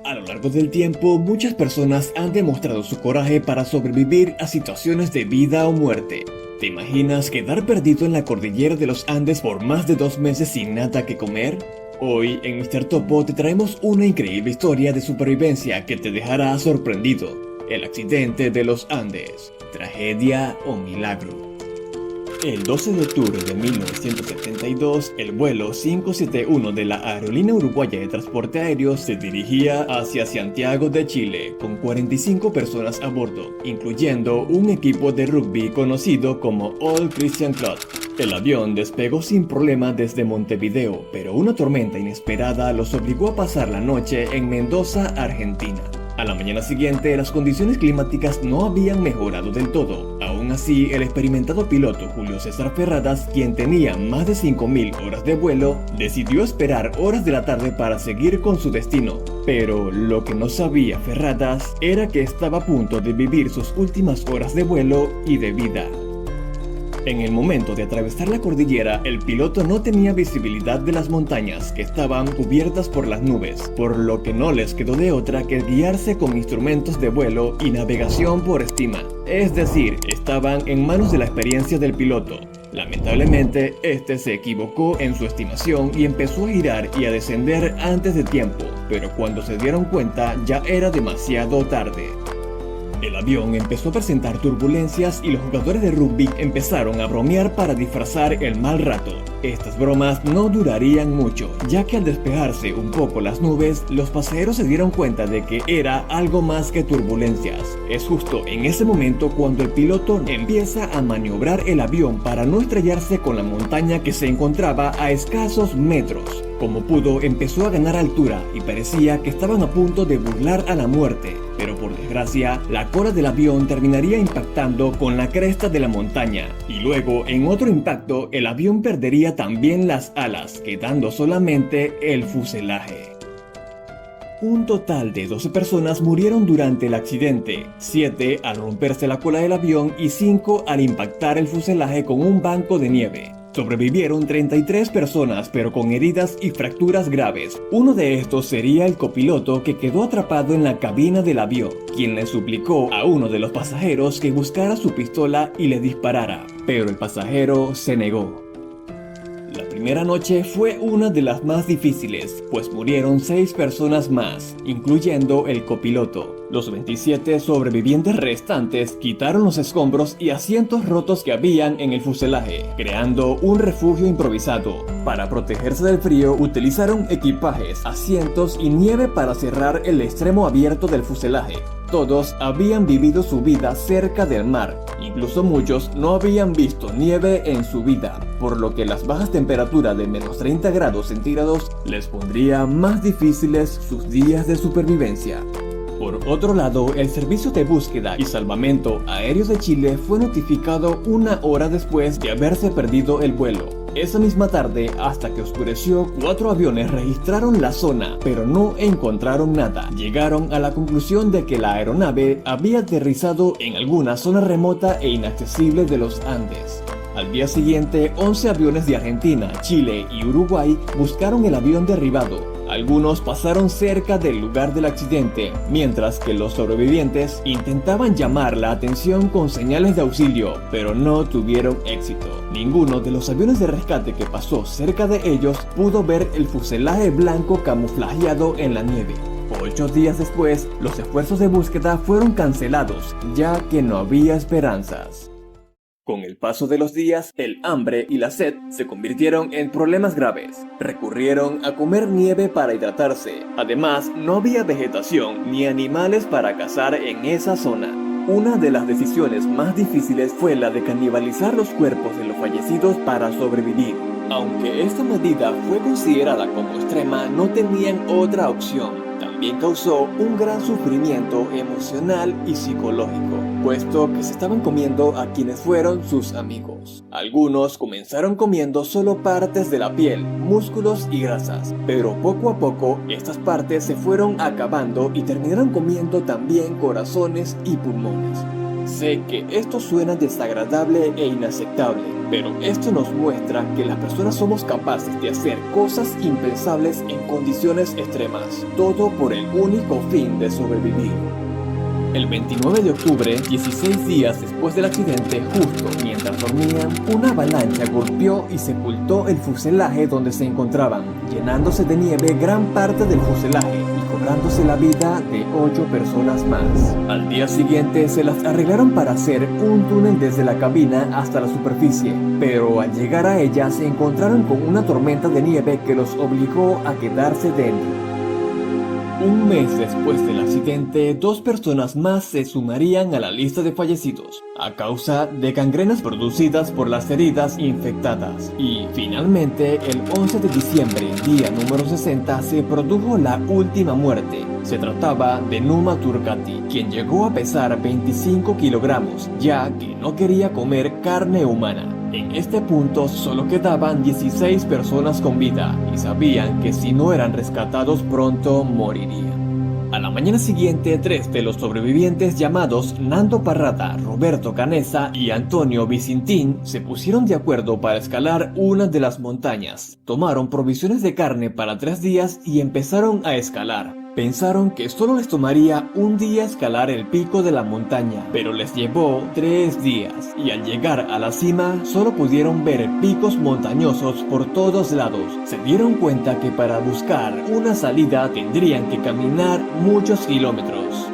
A lo largo del tiempo, muchas personas han demostrado su coraje para sobrevivir a situaciones de vida o muerte. ¿Te imaginas quedar perdido en la cordillera de los Andes por más de 2 meses sin nada que comer? Hoy en Mr. Topo te traemos una increíble historia de supervivencia que te dejará sorprendido. El accidente de los Andes. ¿Tragedia o milagro? El 12 de octubre de 1972, el vuelo 571 de la Aerolínea Uruguaya de Transporte Aéreo se dirigía hacia Santiago de Chile, con 45 personas a bordo, incluyendo un equipo de rugby conocido como All Christian Club. El avión despegó sin problema desde Montevideo, pero una tormenta inesperada los obligó a pasar la noche en Mendoza, Argentina. A la mañana siguiente, las condiciones climáticas no habían mejorado del todo. Aún así, el experimentado piloto Julio César Ferradas, quien tenía más de 5.000 horas de vuelo, decidió esperar horas de la tarde para seguir con su destino. Pero lo que no sabía Ferradas era que estaba a punto de vivir sus últimas horas de vuelo y de vida. En el momento de atravesar la cordillera, el piloto no tenía visibilidad de las montañas, que estaban cubiertas por las nubes, por lo que no les quedó de otra que guiarse con instrumentos de vuelo y navegación por estima. Es decir, estaban en manos de la experiencia del piloto. Lamentablemente, este se equivocó en su estimación y empezó a girar y a descender antes de tiempo, pero cuando se dieron cuenta ya era demasiado tarde. El avión empezó a presentar turbulencias y los jugadores de rugby empezaron a bromear para disfrazar el mal rato. Estas bromas no durarían mucho, ya que al despejarse un poco las nubes, los pasajeros se dieron cuenta de que era algo más que turbulencias. Es justo en ese momento cuando el piloto empieza a maniobrar el avión para no estrellarse con la montaña que se encontraba a escasos metros. Como pudo, empezó a ganar altura y parecía que estaban a punto de burlar a la muerte. Pero por desgracia, la cola del avión terminaría impactando con la cresta de la montaña. Y luego, en otro impacto, el avión perdería también las alas, quedando solamente el fuselaje. Un total de 12 personas murieron durante el accidente, 7 al romperse la cola del avión y 5 al impactar el fuselaje con un banco de nieve. Sobrevivieron 33 personas, pero con heridas y fracturas graves. Uno de estos sería el copiloto, que quedó atrapado en la cabina del avión, quien le suplicó a uno de los pasajeros que buscara su pistola y le disparara, pero el pasajero se negó. La primera noche fue una de las más difíciles, pues murieron 6 personas más, incluyendo el copiloto. Los 27 sobrevivientes restantes quitaron los escombros y asientos rotos que habían en el fuselaje, creando un refugio improvisado. Para protegerse del frío, utilizaron equipajes, asientos y nieve para cerrar el extremo abierto del fuselaje. Todos habían vivido su vida cerca del mar, incluso muchos no habían visto nieve en su vida, por lo que las bajas temperaturas de menos 30 grados centígrados les pondría más difíciles sus días de supervivencia. Por otro lado, el Servicio de Búsqueda y Salvamento Aéreo de Chile fue notificado 1 hora después de haberse perdido el vuelo. Esa misma tarde, hasta que oscureció, 4 aviones registraron la zona, pero no encontraron nada. Llegaron a la conclusión de que la aeronave había aterrizado en alguna zona remota e inaccesible de los Andes. Al día siguiente, 11 aviones de Argentina, Chile y Uruguay buscaron el avión derribado. Algunos pasaron cerca del lugar del accidente, mientras que los sobrevivientes intentaban llamar la atención con señales de auxilio, pero no tuvieron éxito. Ninguno de los aviones de rescate que pasó cerca de ellos pudo ver el fuselaje blanco camuflajeado en la nieve. 8 días después, los esfuerzos de búsqueda fueron cancelados, ya que no había esperanzas. Con el paso de los días, el hambre y la sed se convirtieron en problemas graves. Recurrieron a comer nieve para hidratarse. Además, no había vegetación ni animales para cazar en esa zona. Una de las decisiones más difíciles fue la de canibalizar los cuerpos de los fallecidos para sobrevivir. Aunque esta medida fue considerada como extrema, no tenían otra opción. También causó un gran sufrimiento emocional y psicológico, puesto que se estaban comiendo a quienes fueron sus amigos. Algunos comenzaron comiendo solo partes de la piel, músculos y grasas, pero poco a poco estas partes se fueron acabando y terminaron comiendo también corazones y pulmones. Sé que esto suena desagradable e inaceptable, Pero esto nos muestra que las personas somos capaces de hacer cosas impensables en condiciones extremas, todo por el único fin de sobrevivir. El 29 de octubre, 16 días después del accidente, justo mientras dormían, una avalancha golpeó y sepultó el fuselaje donde se encontraban, llenándose de nieve gran parte del fuselaje y cobrándose la vida de 8 personas más. Al día siguiente se las arreglaron para hacer un túnel desde la cabina hasta la superficie, pero al llegar a ella se encontraron con una tormenta de nieve que los obligó a quedarse dentro. Un mes después del accidente, 2 personas más se sumarían a la lista de fallecidos, a causa de gangrenas producidas por las heridas infectadas. Y finalmente, el 11 de diciembre, día número 60, se produjo la última muerte. Se trataba de Numa Turcati, quien llegó a pesar 25 kilogramos, ya que no quería comer carne humana. En este punto solo quedaban 16 personas con vida y sabían que si no eran rescatados pronto morirían. A la mañana siguiente, 3 de los sobrevivientes llamados Nando Parrata, Roberto Canessa y Antonio Vicintín se pusieron de acuerdo para escalar una de las montañas. Tomaron provisiones de carne para 3 días y empezaron a escalar. Pensaron que solo les tomaría un día escalar el pico de la montaña, pero les llevó 3 días, y al llegar a la cima solo pudieron ver picos montañosos por todos lados. Se dieron cuenta que para buscar una salida tendrían que caminar muchos kilómetros.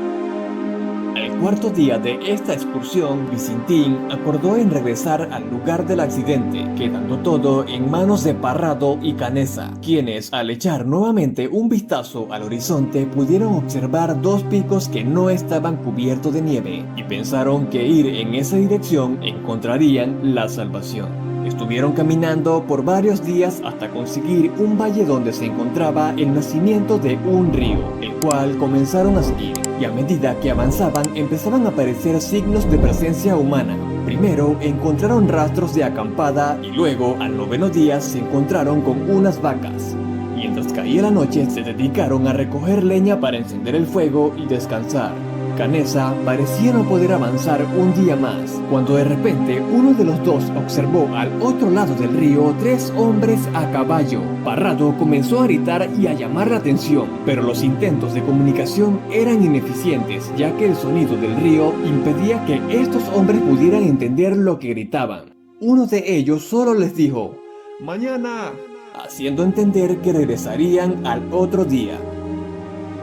El cuarto día de esta excursión, Vicintín acordó en regresar al lugar del accidente, quedando todo en manos de Parrado y Canessa, quienes al echar nuevamente un vistazo al horizonte pudieron observar 2 picos que no estaban cubiertos de nieve, y pensaron que ir en esa dirección encontrarían la salvación. Estuvieron caminando por varios días hasta conseguir un valle donde se encontraba el nacimiento de un río, el cual comenzaron a seguir, y a medida que avanzaban empezaban a aparecer signos de presencia humana. Primero encontraron rastros de acampada y luego al 9º día se encontraron con unas vacas. Mientras caía la noche se dedicaron a recoger leña para encender el fuego y descansar. Canessa parecía no poder avanzar un día más, cuando de repente uno de los dos observó al otro lado del río 3 hombres a caballo. Parrado comenzó a gritar y a llamar la atención, pero los intentos de comunicación eran ineficientes, ya que el sonido del río impedía que estos hombres pudieran entender lo que gritaban. Uno de ellos solo les dijo «¡Mañana!», haciendo entender que regresarían al otro día.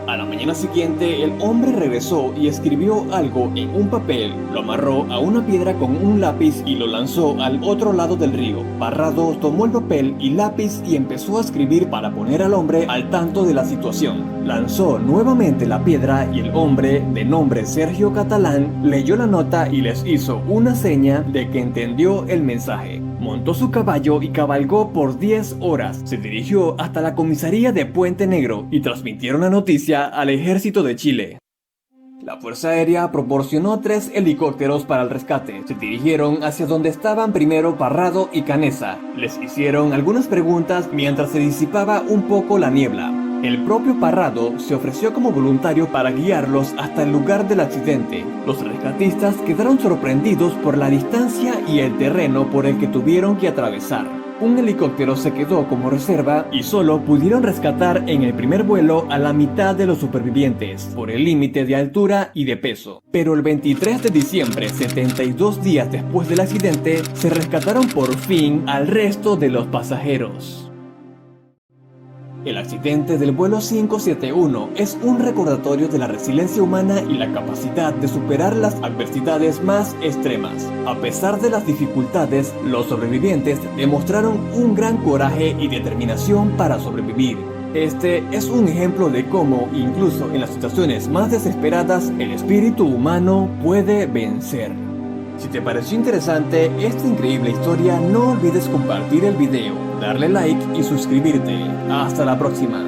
A la mañana siguiente, el hombre regresó y escribió algo en un papel, lo amarró a una piedra con un lápiz y lo lanzó al otro lado del río. Parrado tomó el papel y lápiz y empezó a escribir para poner al hombre al tanto de la situación. Lanzó nuevamente la piedra y el hombre, de nombre Sergio Catalán, leyó la nota y les hizo una seña de que entendió el mensaje. Montó su caballo y cabalgó por 10 horas. Se dirigió hasta la comisaría de Puente Negro y transmitieron la noticia al ejército de Chile. La Fuerza Aérea proporcionó 3 helicópteros para el rescate. Se dirigieron hacia donde estaban primero Parrado y Canessa. Les hicieron algunas preguntas mientras se disipaba un poco la niebla. El propio Parrado se ofreció como voluntario para guiarlos hasta el lugar del accidente. Los rescatistas quedaron sorprendidos por la distancia y el terreno por el que tuvieron que atravesar. Un helicóptero se quedó como reserva y solo pudieron rescatar en el primer vuelo a la mitad de los supervivientes, por el límite de altura y de peso. Pero el 23 de diciembre, 72 días después del accidente, se rescataron por fin al resto de los pasajeros. El accidente del vuelo 571 es un recordatorio de la resiliencia humana y la capacidad de superar las adversidades más extremas. A pesar de las dificultades, los sobrevivientes demostraron un gran coraje y determinación para sobrevivir. Este es un ejemplo de cómo, incluso en las situaciones más desesperadas, el espíritu humano puede vencer. Si te pareció interesante esta increíble historia, no olvides compartir el video, darle like y suscribirte. Hasta la próxima.